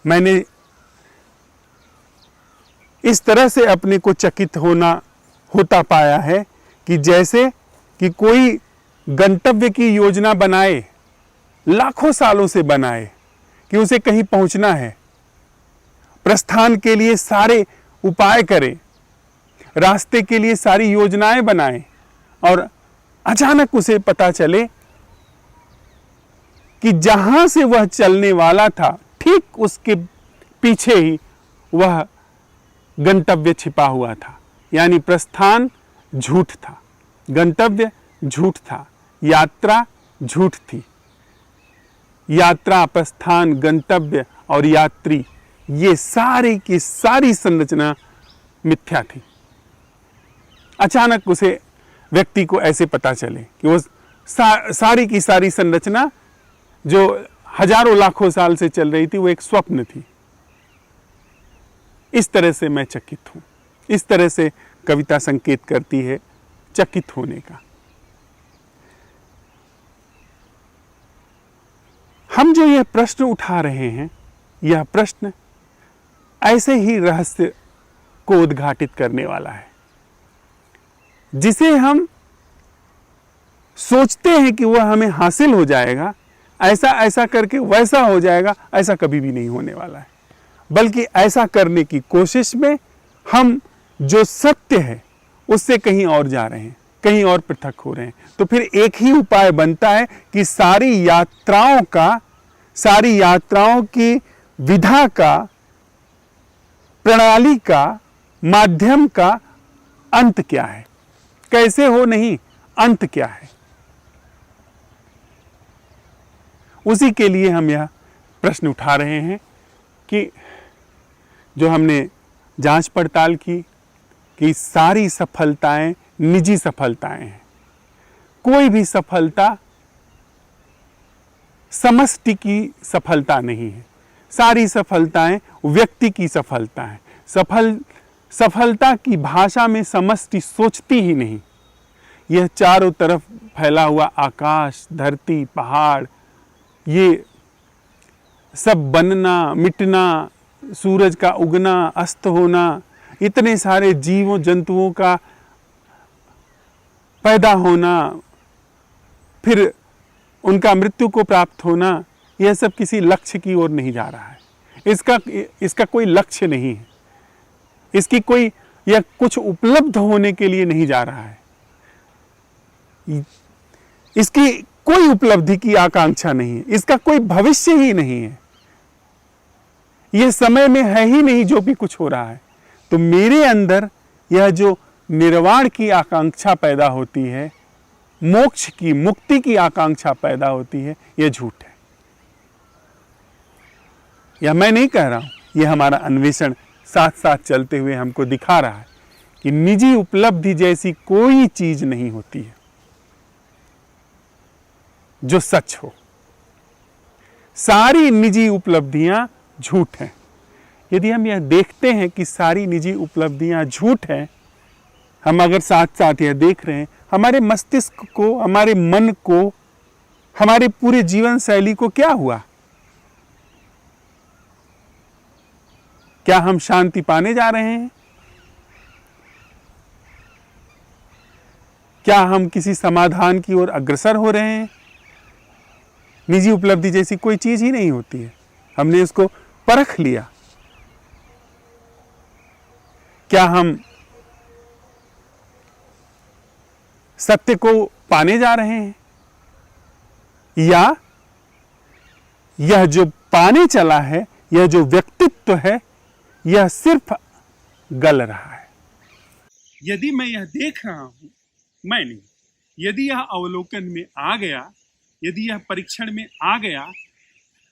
मैंने इस तरह से अपने को चकित होता पाया है कि जैसे कि कोई गंतव्य की योजना बनाए, लाखों सालों से बनाए कि उसे कहीं पहुंचना है, प्रस्थान के लिए सारे उपाय करे, रास्ते के लिए सारी योजनाएं बनाए, और अचानक उसे पता चले कि जहां से वह चलने वाला था ठीक उसके पीछे ही वह गंतव्य छिपा हुआ था। यानी प्रस्थान झूठ था, गंतव्य झूठ था, यात्रा झूठ थी। यात्रा, प्रस्थान, गंतव्य और यात्री, ये सारी की सारी संरचना मिथ्या थी। अचानक उसे व्यक्ति को ऐसे पता चले कि वो सारी की सारी संरचना जो हजारों लाखों साल से चल रही थी वो एक स्वप्न थी। इस तरह से मैं चकित हूं। इस तरह से कविता संकेत करती है चकित होने का। हम जो यह प्रश्न उठा रहे हैं, यह प्रश्न ऐसे ही रहस्य को उद्घाटित करने वाला है, जिसे हम सोचते हैं कि वह हमें हासिल हो जाएगा, ऐसा ऐसा करके वैसा हो जाएगा, ऐसा कभी भी नहीं होने वाला है। बल्कि ऐसा करने की कोशिश में हम जो सत्य है उससे कहीं और जा रहे हैं, कहीं और पृथक हो रहे हैं। तो फिर एक ही उपाय बनता है कि सारी यात्राओं की विधा का, प्रणाली का, माध्यम का अंत क्या है, कैसे हो नहीं, अंत क्या है। उसी के लिए हम यह प्रश्न उठा रहे हैं कि जो हमने जांच पड़ताल की कि सारी सफलताएं निजी सफलताएं हैं। कोई भी सफलता समष्टि की सफलता नहीं है। सारी सफलताएं व्यक्ति की सफलता है। सफलता की भाषा में समष्टि सोचती ही नहीं। यह चारों तरफ फैला हुआ आकाश, धरती, पहाड़, ये सब बनना, मिटना, सूरज का उगना, अस्त होना, इतने सारे जीवों जंतुओं का पैदा होना, फिर उनका मृत्यु को प्राप्त होना, यह सब किसी लक्ष्य की ओर नहीं जा रहा है। इसका कोई लक्ष्य नहीं है। यह कुछ उपलब्ध होने के लिए नहीं जा रहा है। इसकी कोई उपलब्धि की आकांक्षा नहीं है। इसका कोई भविष्य ही नहीं है। यह समय में है ही नहीं जो भी कुछ हो रहा है। तो मेरे अंदर यह जो निर्वाण की आकांक्षा पैदा होती है, मोक्ष की, मुक्ति की आकांक्षा पैदा होती है, यह झूठ है। यह मैं नहीं कह रहा हूं, यह हमारा अन्वेषण साथ साथ चलते हुए हमको दिखा रहा है कि निजी उपलब्धि जैसी कोई चीज नहीं होती है जो सच हो। सारी निजी उपलब्धियां झूठ हैं। यदि हम यह देखते हैं कि सारी निजी उपलब्धियां झूठ हैं, हम अगर साथ साथ यह देख रहे हैं, हमारे मस्तिष्क को, हमारे मन को, हमारे पूरे जीवन शैली को क्या हुआ? क्या हम शांति पाने जा रहे हैं? क्या हम किसी समाधान की ओर अग्रसर हो रहे हैं? निजी उपलब्धि जैसी कोई चीज ही नहीं होती है। हमने इसको परख लिया। क्या हम सत्य को पाने जा रहे हैं, या यह जो पाने चला है, यह जो व्यक्तित्व है, यह सिर्फ गल रहा है? यदि मैं यह देख रहा हूं, मैं नहीं, यदि यह अवलोकन में आ गया, यदि यह परीक्षण में आ गया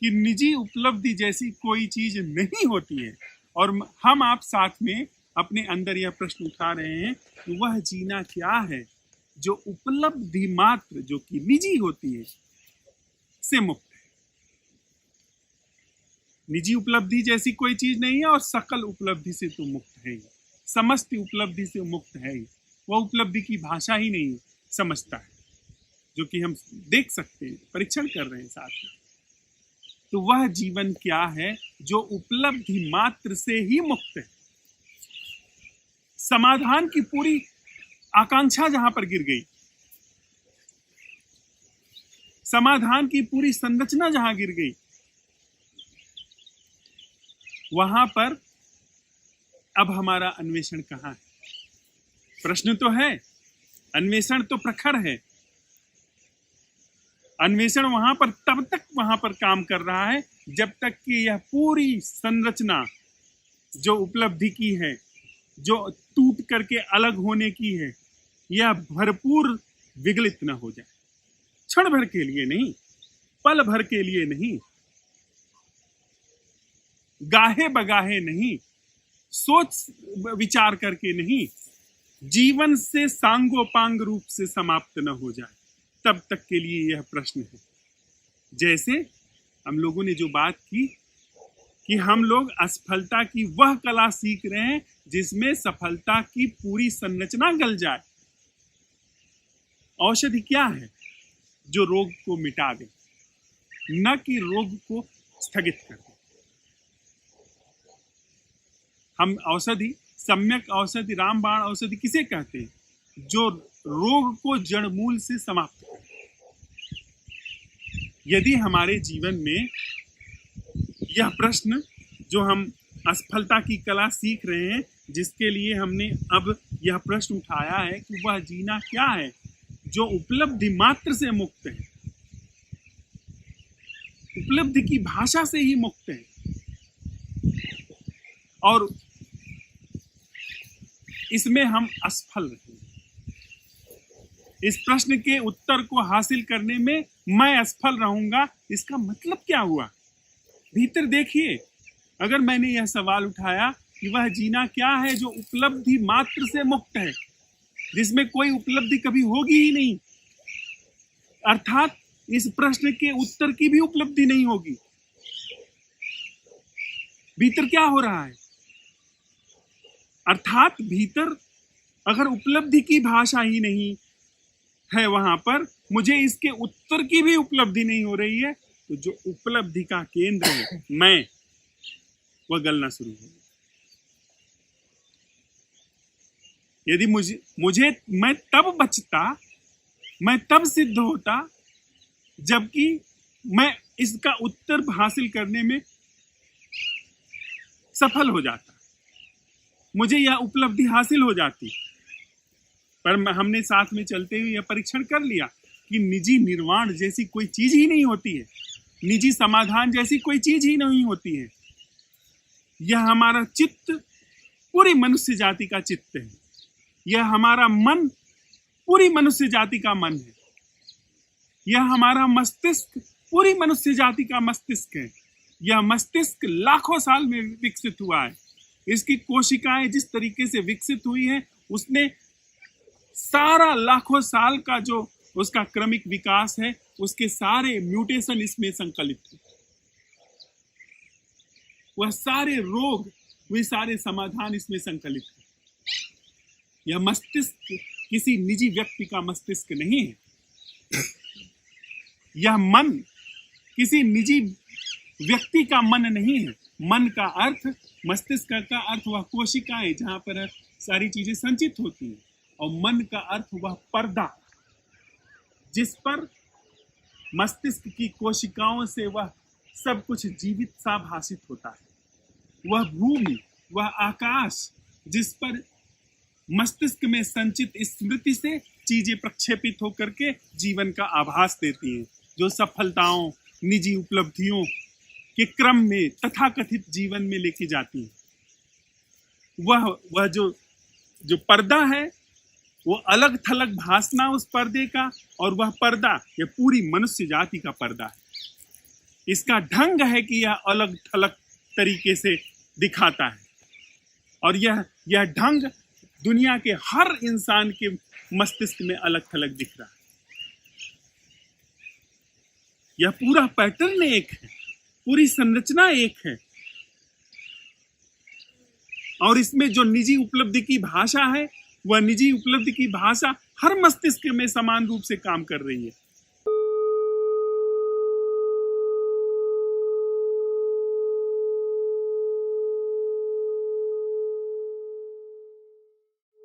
कि निजी उपलब्धि जैसी कोई चीज नहीं होती है, और हम आप साथ में अपने अंदर यह प्रश्न उठा रहे हैं कि वह जीना क्या है जो उपलब्धि मात्र, जो कि निजी होती है, से मुक्त है। निजी उपलब्धि जैसी कोई चीज नहीं है, और सकल उपलब्धि से तो मुक्त है ही, समस्त उपलब्धि से मुक्त है ही। वह उपलब्धि की भाषा ही नहीं समझता है, जो कि हम देख सकते हैं, परीक्षण कर रहे हैं साथ में। तो वह जीवन क्या है जो उपलब्धि मात्र से ही मुक्त है। समाधान की पूरी आकांक्षा जहां पर गिर गई, समाधान की पूरी संरचना जहां गिर गई, वहां पर अब हमारा अन्वेषण कहां है? प्रश्न तो है, अन्वेषण तो प्रखर है। अन्वेषण वहां पर तब तक वहां पर काम कर रहा है जब तक कि यह पूरी संरचना जो उपलब्धि की है, जो टूट करके अलग होने की है, यह भरपूर विगलित न हो जाए। क्षण भर के लिए नहीं, पल भर के लिए नहीं, गाहे बगाहे नहीं, सोच विचार करके नहीं, जीवन से सांगोपांग रूप से समाप्त न हो जाए, तब तक के लिए यह प्रश्न है। जैसे हम लोगों ने जो बात की कि हम लोग असफलता की वह कला सीख रहे हैं जिसमें सफलता की पूरी संरचना गल जाए। औषधि क्या है? जो रोग को मिटा दे, न कि रोग को स्थगित कर दे। हम औषधि, सम्यक औषधि, रामबाण औषधि किसे कहते हैं? जो रोग को जड़ मूल से समाप्त करे। यदि हमारे जीवन में यह प्रश्न जो हम असफलता की कला सीख रहे हैं, जिसके लिए हमने अब यह प्रश्न उठाया है कि वह जीना क्या है जो उपलब्धि मात्र से मुक्त है, उपलब्धि की भाषा से ही मुक्त है, और इसमें हम असफल रहे। इस प्रश्न के उत्तर को हासिल करने में मैं असफल रहूंगा, इसका मतलब क्या हुआ? भीतर देखिए, अगर मैंने यह सवाल उठाया कि वह जीना क्या है जो उपलब्धि मात्र से मुक्त है, जिसमें कोई उपलब्धि कभी होगी ही नहीं, अर्थात इस प्रश्न के उत्तर की भी उपलब्धि नहीं होगी। भीतर क्या हो रहा है? अर्थात भीतर अगर उपलब्धि की भाषा ही नहीं है, वहां पर मुझे इसके उत्तर की भी उपलब्धि नहीं हो रही है, तो जो उपलब्धि का केंद्र है मैं, वह गलना शुरू हो गया। यदि मुझे मैं तब बचता, मैं तब सिद्ध होता जबकि मैं इसका उत्तर हासिल करने में सफल हो जाता, मुझे यह उपलब्धि हासिल हो जाती। पर हमने साथ में चलते हुए यह परीक्षण कर लिया कि निजी निर्वाण जैसी कोई चीज ही नहीं होती है, निजी समाधान जैसी कोई चीज ही नहीं होती है। यह हमारा चित्त पूरी मनुष्य जाति का चित्त है, यह हमारा मन पूरी मनुष्य जाति का मन है, यह हमारा मस्तिष्क पूरी मनुष्य जाति का मस्तिष्क है। यह मस्तिष्क लाखों साल में विकसित हुआ है। इसकी कोशिकाएं जिस तरीके से विकसित हुई हैं, उसने सारा लाखों साल का जो उसका क्रमिक विकास है, उसके सारे म्यूटेशन इसमें संकलित है। वह सारे रोग, वे सारे समाधान इसमें संकलित है। यह मस्तिष्क किसी निजी व्यक्ति का मस्तिष्क नहीं है। यह मन किसी निजी व्यक्ति का मन नहीं है। मन का अर्थ, मस्तिष्क का अर्थ वह कोशिकाएं जहां पर सारी चीजें संचित होती हैं, और मन का अर्थ वह पर्दा जिस पर मस्तिष्क की कोशिकाओं से वह सब कुछ जीवित सा भासित होता है। वह भूमि, वह आकाश जिस पर मस्तिष्क में संचित स्मृति से चीजें प्रक्षेपित होकर के जीवन का आभास देती हैं, जो सफलताओं, निजी उपलब्धियों के क्रम में तथाकथित जीवन में लेके जाती हैं। वह जो पर्दा है, वो अलग थलग भासना उस पर्दे का, और वह पर्दा यह पूरी मनुष्य जाति का पर्दा है। इसका ढंग है कि यह अलग थलग तरीके से दिखाता है, और यह ढंग दुनिया के हर इंसान के मस्तिष्क में अलग थलग दिख रहा है। यह पूरा पैटर्न एक है, पूरी संरचना एक है, और इसमें जो निजी उपलब्धि की भाषा है, वह निजी उपलब्धि की भाषा हर मस्तिष्क में समान रूप से काम कर रही है।